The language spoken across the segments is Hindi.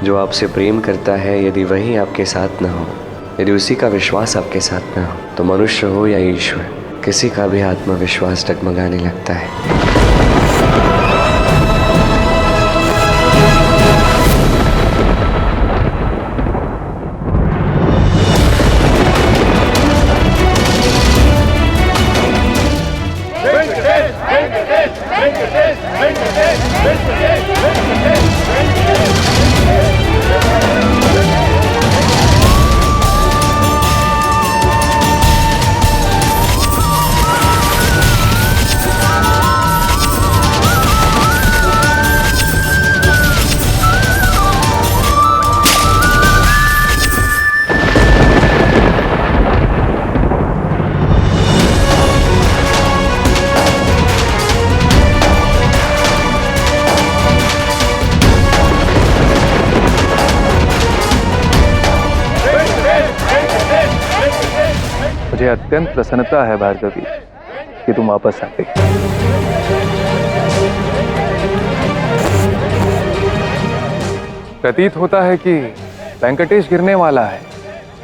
जो आपसे प्रेम करता है, यदि वही आपके साथ न हो, यदि उसी का विश्वास आपके साथ न हो, तो मनुष्य हो या ईश्वर, किसी का भी आत्मविश्वास डगमगाने लगता है। मुझे अत्यंत प्रसन्नता है भार्गवी कि तुम वापस आ गई। प्रतीत होता है कि वेंकटेश गिरने वाला है।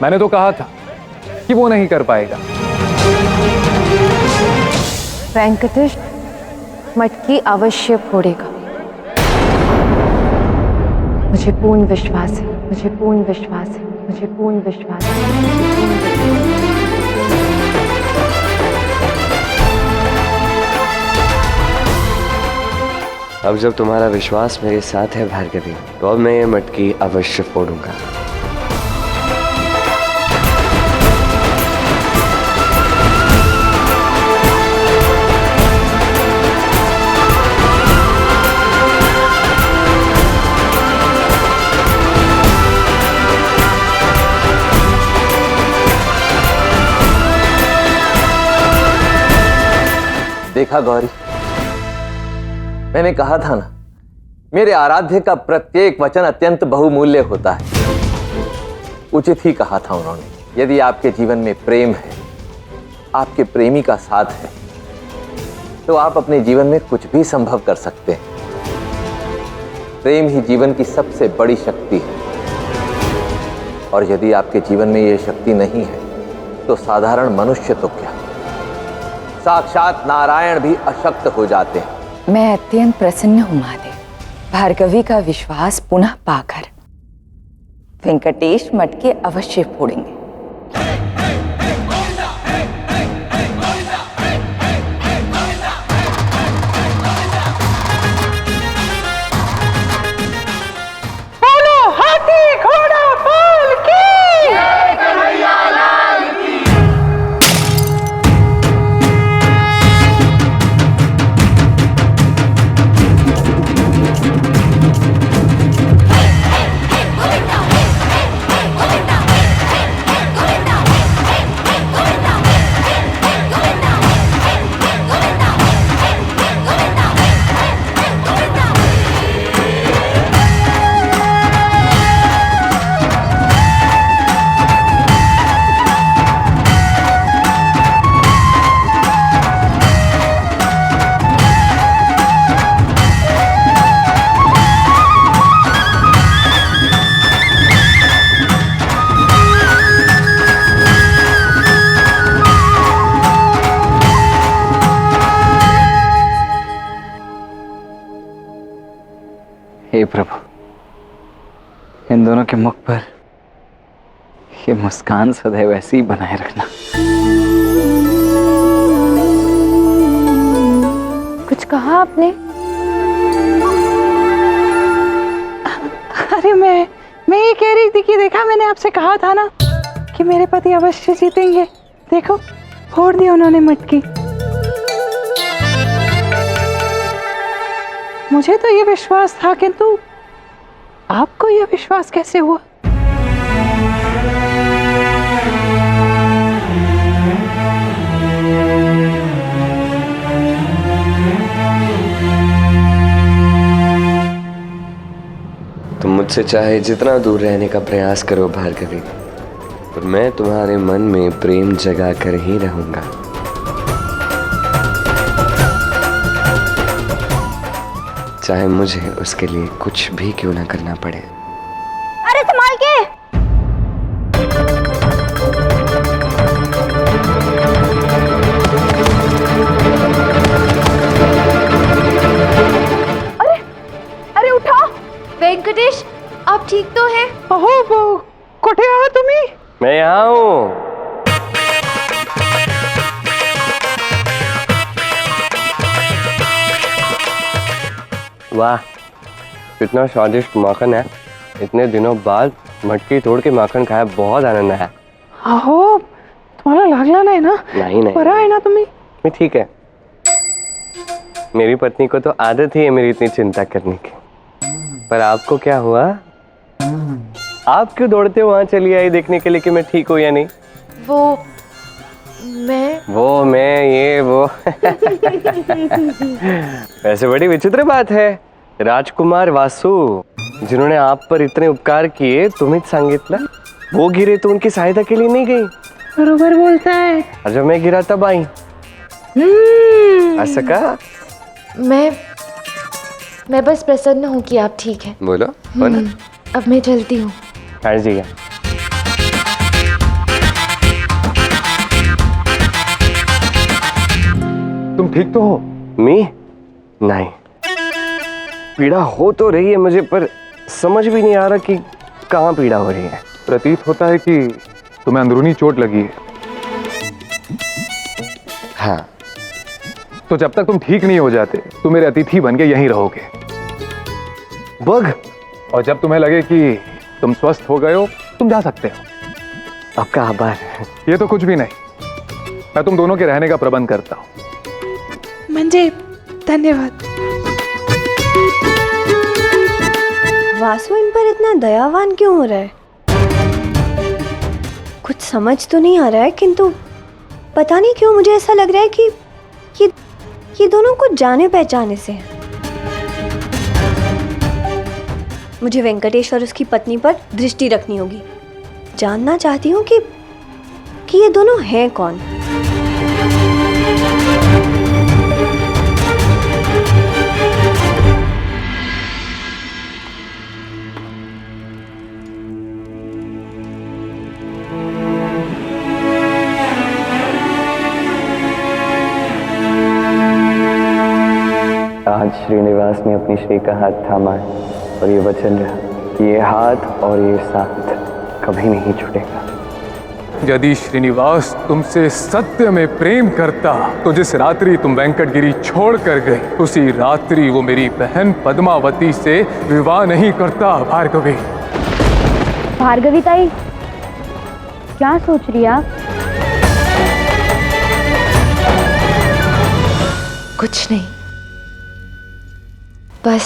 मैंने तो कहा था कि वो नहीं कर पाएगा। वेंकटेश मटकी अवश्य फोड़ेगा। मुझे पूर्ण विश्वास है, मुझे पूर्ण विश्वास है, मुझे पूर्ण विश्वास है। अब जब तुम्हारा विश्वास मेरे साथ है भार्गवी, तो अब मैं ये मटकी अवश्य फोड़ूंगा। देखा गौरी, मैंने कहा था ना, मेरे आराध्य का प्रत्येक वचन अत्यंत बहुमूल्य होता है। उचित ही कहा था उन्होंने। यदि आपके जीवन में प्रेम है, आपके प्रेमी का साथ है, तो आप अपने जीवन में कुछ भी संभव कर सकते हैं। प्रेम ही जीवन की सबसे बड़ी शक्ति है, और यदि आपके जीवन में यह शक्ति नहीं है, तो साधारण मनुष्य तो क्या, साक्षात नारायण भी अशक्त हो जाते हैं। मैं अत्यंत प्रसन्न हूं महादेव, भार्गवी का विश्वास पुनः पाकर वेंकटेश मटके अवश्य फोड़ेंगे। हे प्रभु, इन दोनों के मुख पर ये मुस्कान सदैव ऐसी ही बनाए रखना। कुछ कहा आपने? अरे मैं ये कह रही थी कि देखा, मैंने आपसे कहा था ना कि मेरे पति अवश्य जीतेंगे। देखो, फोड़ दी उन्होंने मटकी। मुझे तो ये विश्वास था, किंतु आपको ये विश्वास कैसे हुआ? तुम मुझसे चाहे जितना दूर रहने का प्रयास करो भार्गवी, पर मैं तुम्हारे मन में प्रेम जगा कर ही रहूंगा। चाहे मुझे उसके लिए कुछ भी क्यों ना करना पड़े। संभाल के। अरे अरे उठा। वेंकटेश, आप ठीक तो हैं? अहो कुठे आहात तुम्ही? मैं यहाँ हूँ। वाह, कितना स्वादिष्ट माखन है। इतने दिनों बाद मटकी तोड़ के माखन खाया, बहुत आनंद आया। अहो तुम्हाला लागला नाही ना? नहीं नहीं, बरं आहे ना तुम्ही? मैं ठीक है। मेरी पत्नी को तो आदत ही है मेरी इतनी चिंता करने की। पर आपको क्या हुआ? आप क्यों दौड़ते वहां चली आई देखने के लिए कि मैं ठीक हूँ या नहीं? वो मैं ये वो वैसे बड़ी विचित्र बात है। राजकुमार वासु जिन्होंने आप पर इतने उपकार किए, तुम्हीच सांगितलं। वो गिरे तो उनकी सहायता के लिए नहीं गई, बरोबर बोलताय। और जब मैं गिरा तब आई। असं का? मैं बस प्रसन्न हूँ कि आप ठीक हैं। बोलो, हो ना? अब मैं चलती हूँ। काळजी घ्या। तुम ठीक तो हो? मी नहीं, पीड़ा हो तो रही है मुझे, पर समझ भी नहीं आ रहा कि कहाँ पीड़ा हो रही है। प्रतीत होता है कि तुम्हें अंदरूनी चोट लगी है। हाँ, तो जब तक तुम ठीक नहीं हो जाते तुम मेरे अतिथि बन के यहीं रहोगे। बग, और जब तुम्हें लगे कि तुम स्वस्थ हो गए हो, तुम जा सकते हो। आपका आभार। ये तो कुछ भी नहीं, मैं तुम दोनों के रहने का प्रबंध करता हूँ। म्हणजे धन्यवाद। वासु इन पर इतना दयावान क्यों हो रहा है? कुछ समझ तो नहीं आ रहा है, किंतु पता नहीं क्यों मुझे ऐसा लग रहा है कि ये दोनों कुछ जाने पहचाने से हैं। मुझे वेंकटेश और उसकी पत्नी पर दृष्टि रखनी होगी। जानना चाहती हूँ कि ये दोनों हैं कौन। आज श्रीनिवास ने अपनी श्री का हाथ थामा है, और ये वचन रहा कि ये हाथ और ये साथ कभी नहीं छूटेगा। यदि श्रीनिवास तुमसे सत्य में प्रेम करता तो जिस रात्रि तुम वेंकटगिरी छोड़ कर गए, उसी रात्रि वो मेरी बहन पद्मावती से विवाह नहीं करता। भार्गवी, भार्गवी ताई, क्या सोच रही है आप? कुछ नहीं, बस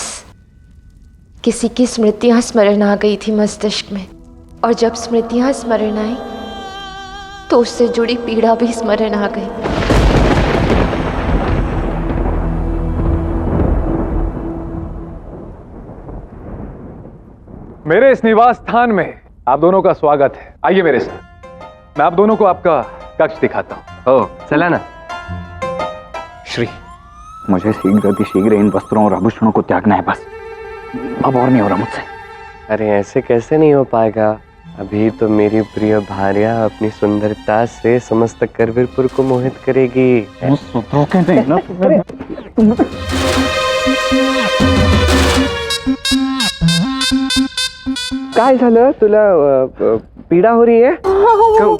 किसी की स्मृतियां स्मरण आ गई थी मस्तिष्क में, और जब स्मृतियां स्मरण आई तो उससे जुड़ी पीड़ा भी स्मरण आ गई। मेरे इस निवास स्थान में आप दोनों का स्वागत है। आइए मेरे साथ, मैं आप दोनों को आपका कक्ष दिखाता हूँ। ओ, चला ना। श्री, मुझे शीघ्र इन वस्त्रों और आभूषणों को त्यागना है, बस। अब और नहीं हो रहा मुझसे। अरे ऐसे कैसे नहीं हो पाएगा? अभी तो मेरी प्रिय भार्या अपनी सुंदरता से समस्त करवीरपुर को मोहित करेगी। नहीं ना काय झालं तुला? पीड़ा हो रही है?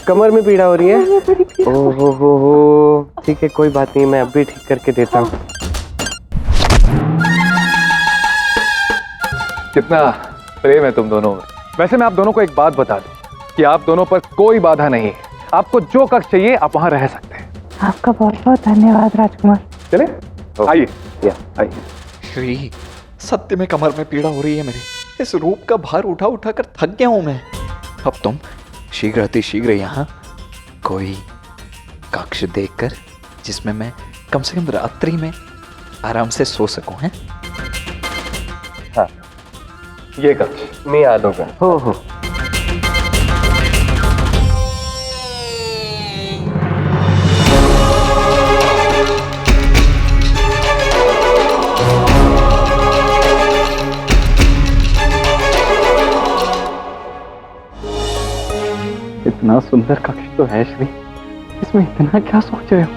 कमर में पीड़ा हो रही है? ओहो हो, ठीक है, कोई बात नहीं, मैं अभी ठीक करके देता हूँ। कितना प्रेम है तुम दोनों में। वैसे मैं आप दोनों को एक बात बता दूं कि आप दोनों पर कोई बाधा नहीं है। आपको जो कक्ष चाहिए आप वहां रह सकते हैं। आपका बहुत बहुत धन्यवाद राजकुमार। चले, आइए आइए। श्री, सत्य में कमर में पीड़ा हो रही है मेरी। इस रूप का भार उठा उठा कर थक गया हूं मैं। अब तुम शीघ्र अति शीघ्र यहाँ कोई कक्ष देखकर जिसमें मैं कम से कम रात्रि में आराम से सो सकूं, हैं? हाँ, ये कक्ष मैं आ दूंगा। हो। इतना सुंदर कक्ष तो है श्री, इसमें इतना क्या सोच रहे हो?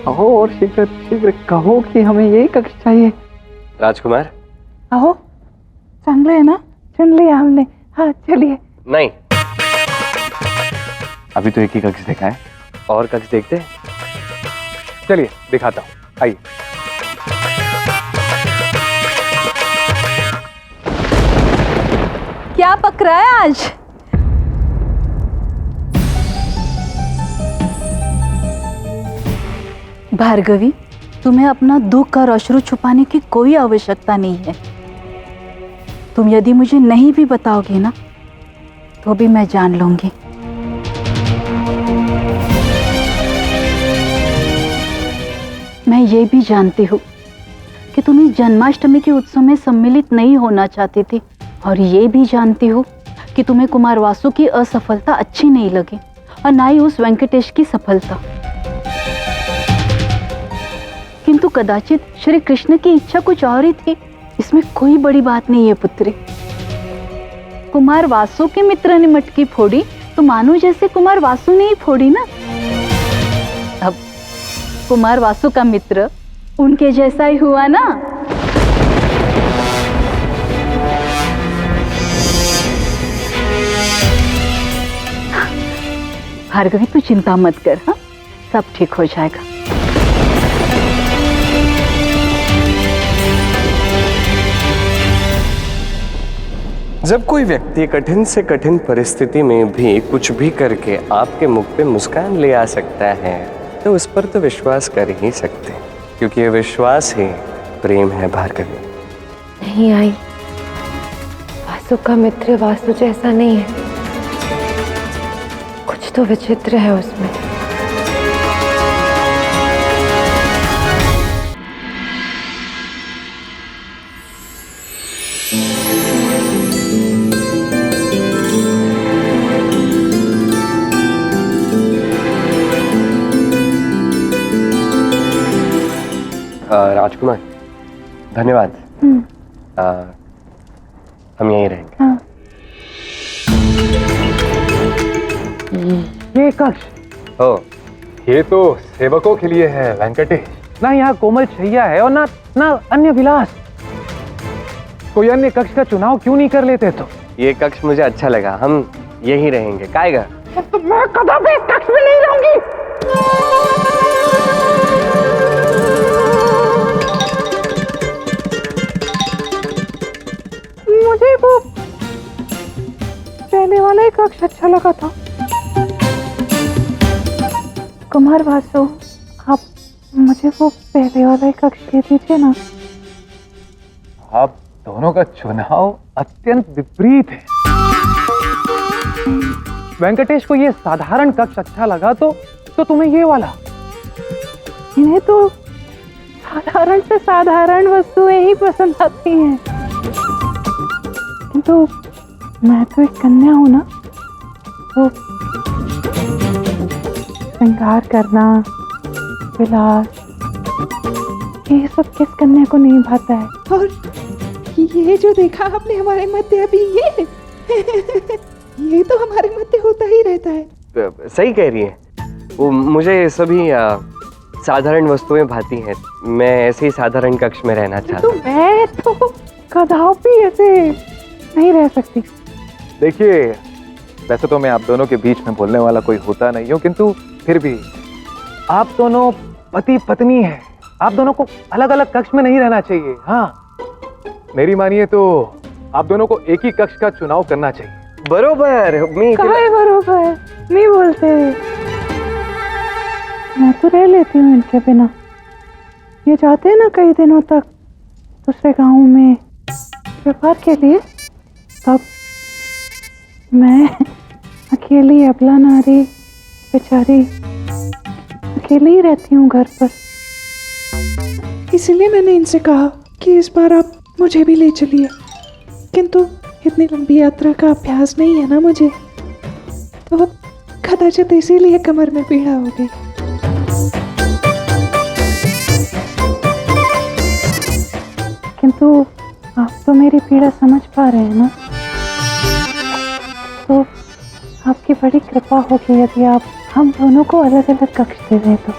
आओ और शीघ्र शीघ्र कहो कि हमें यही कक्ष चाहिए। राजकुमार, अहो चांगलं है ना, चुन लिया हमने। हाँ चलिए। नहीं, अभी तो एक ही कक्ष देखा है। और कक्ष देखते हैं। चलिए दिखाता हूँ, आइए। क्या पक रहा है आज? भार्गवी, तुम्हें अपना दुख और अश्रु छुपाने की कोई आवश्यकता नहीं है। तुम यदि मुझे नहीं भी बताओगे ना, तो भी मैं जान लूंगी। मैं ये भी जानती हूँ कि तुम इस जन्माष्टमी के उत्सव में सम्मिलित नहीं होना चाहती थी, और ये भी जानती हूँ कि तुम्हें कुमार वासु की असफलता अच्छी नहीं लगी, और ना ही उस वेंकटेश की सफलता। किंतु कदाचित श्री कृष्ण की इच्छा कुछ और ही थी। इसमें कोई बड़ी बात नहीं है पुत्री। कुमार वासु के मित्र ने मटकी फोड़ी, तो मानो जैसे कुमार वासु ने ही फोड़ी ना। अब कुमार वासु का मित्र उनके जैसा ही हुआ ना। भार्गवी, तू चिंता मत कर। हाँ, सब ठीक हो जाएगा। जब कोई व्यक्ति कठिन से कठिन परिस्थिति में भी कुछ भी करके आपके मुख पे मुस्कान ले आ सकता है, तो उस पर तो विश्वास कर ही सकते, क्योंकि ये विश्वास ही प्रेम है भार्गवी। नहीं आई, वासु का मित्र वासु जैसा नहीं है, कुछ तो विचित्र है उसमें। राजकुमार, धन्यवाद। हम यहीं रहेंगे। हाँ। ये कक्ष, ओ, ये तो सेवकों के लिए है वेंकटेश। ना यहाँ कोमल छैया है और ना अन्य विलास। कोई अन्य कक्ष का चुनाव क्यों नहीं कर लेते? तो ये कक्ष muझे अच्छा लगा, हम यहीं रहेंगे। काएगा? तो मैं कदापि इस कक्ष में नहीं रहूंगी। मुझे वो पहले वाला ही कक्ष अच्छा लगा था। कुमार वासु, आप मुझे वो पहले वाला ही कक्ष दे दीजिए ना। आप दोनों का चुनाव अत्यंत विपरीत है। वेंकटेश को ये साधारण कक्ष अच्छा लगा, तो तुम्हें ये वाला। इन्हें तो साधारण से साधारण वस्तुएं ही पसंद आती हैं, किंतु मैं तो एक कन्या हूं ना, तो श्रृंगार करना, विलास, ये सब किस कन्या को नहीं भाता है। और ये जो देखा आपने हमारे मध्य अभी, ये तो हमारे मध्य होता ही रहता है। सही कह रही है वो, मुझे सभी साधारण वस्तुएं भाती हैं। मैं ऐसे ही साधारण कक्ष में रहना चाहता हूँ। मैं तो कदापि ऐसे नहीं रह सकती। देखिए, वैसे तो मैं आप दोनों के बीच में बोलने वाला कोई होता नहीं हूँ, किंतु फिर भी आप दोनों पति पत्नी हैं। आप दोनों को अलग अलग कक्ष में नहीं रहना चाहिए। हाँ, मेरी मानिए तो आप दोनों को एक ही कक्ष का चुनाव करना चाहिए। बरोबर, काहे बरोबर नहीं बोलते। मैं तो रह लेती हूँ इनके बिना। ये जाते हैं ना कई दिनों तक दूसरे गांव में व्यापार के लिए, तब मैं अकेली अबला नारी बेचारी अकेली ही रहती हूँ घर पर। इसलिए मैंने इनसे कहा कि इस बार आप मुझे भी ले चलिए, किंतु इतनी लंबी यात्रा का अभ्यास नहीं है ना मुझे, तो कदाचित इसीलिए कमर में पीड़ा हो गई। किंतु आप तो मेरी पीड़ा समझ पा रहे हैं ना, तो आपकी बड़ी कृपा होगी यदि आप हम दोनों को अलग अलग कक्ष दे दें तो।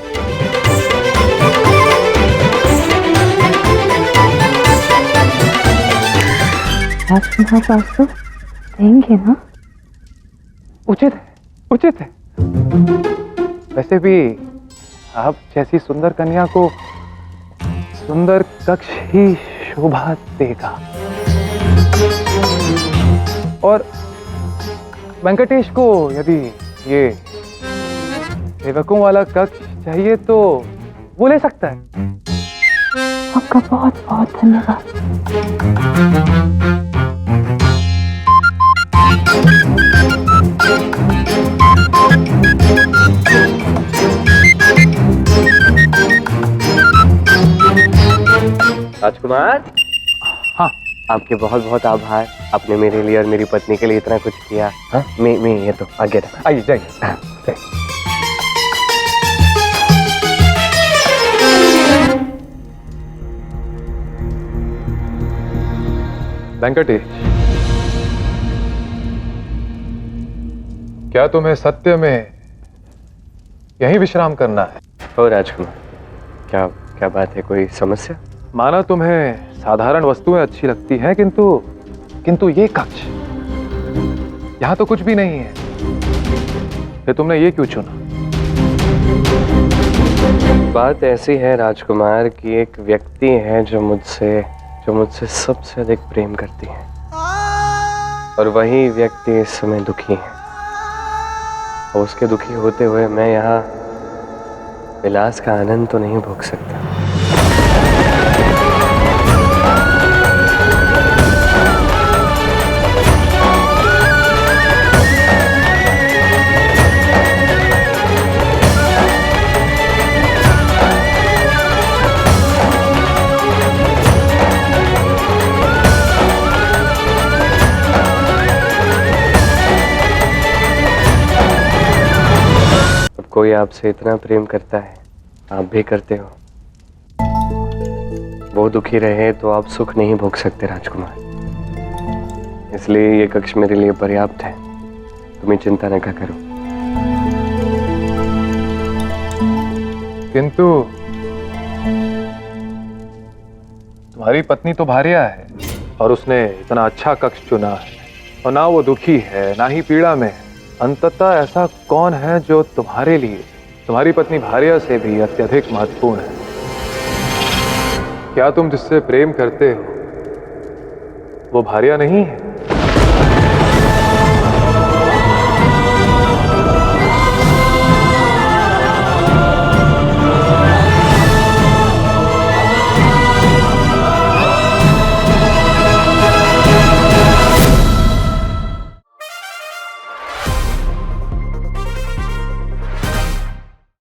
राजकुमार वासु देंगे ना? उचित है, उचित है। वैसे भी आप जैसी सुंदर कन्या को सुंदर कक्ष ही शोभा देगा। और वेंकटेश को यदि ये सेवकों वाला कक्ष चाहिए तो वो ले सकता है। आपका बहुत बहुत धन्यवाद। राजकुमार, हाँ, आपके बहुत बहुत आभार। आपने मेरे लिए और मेरी पत्नी के लिए इतना कुछ किया। हाँ, मैं ये तो आगे रहा। आइए जाइए। हाँ, जाइए। वेंकटेश, क्या तुम्हें सत्य में यहीं विश्राम करना है? ओ राजकुमार, क्या क्या बात है? कोई समस्या? माना तुम्हें साधारण वस्तुएं अच्छी लगती हैं, किंतु ये कक्ष यहां तो कुछ भी नहीं है। फिर तुमने ये क्यों चुना? बात ऐसी है राजकुमार कि एक व्यक्ति है जो मुझसे सबसे अधिक प्रेम करती है, और वही व्यक्ति इस समय दुखी है। और उसके दुखी होते हुए मैं यहाँ विलास का आनंद तो नहीं भोग सकता। कोई आपसे इतना प्रेम करता है, आप भी करते हो, वो दुखी रहे तो आप सुख नहीं भोग सकते राजकुमार। इसलिए ये कक्ष मेरे लिए पर्याप्त है, तुम्हें चिंता न करो। किंतु तुम्हारी पत्नी तो भार्या है और उसने इतना अच्छा कक्ष चुना है, और ना वो दुखी है ना ही पीड़ा में है। अंततः ऐसा कौन है जो तुम्हारे लिए तुम्हारी पत्नी भार्या से भी अत्यधिक महत्वपूर्ण है? क्या तुम जिससे प्रेम करते हो वो भार्या नहीं है?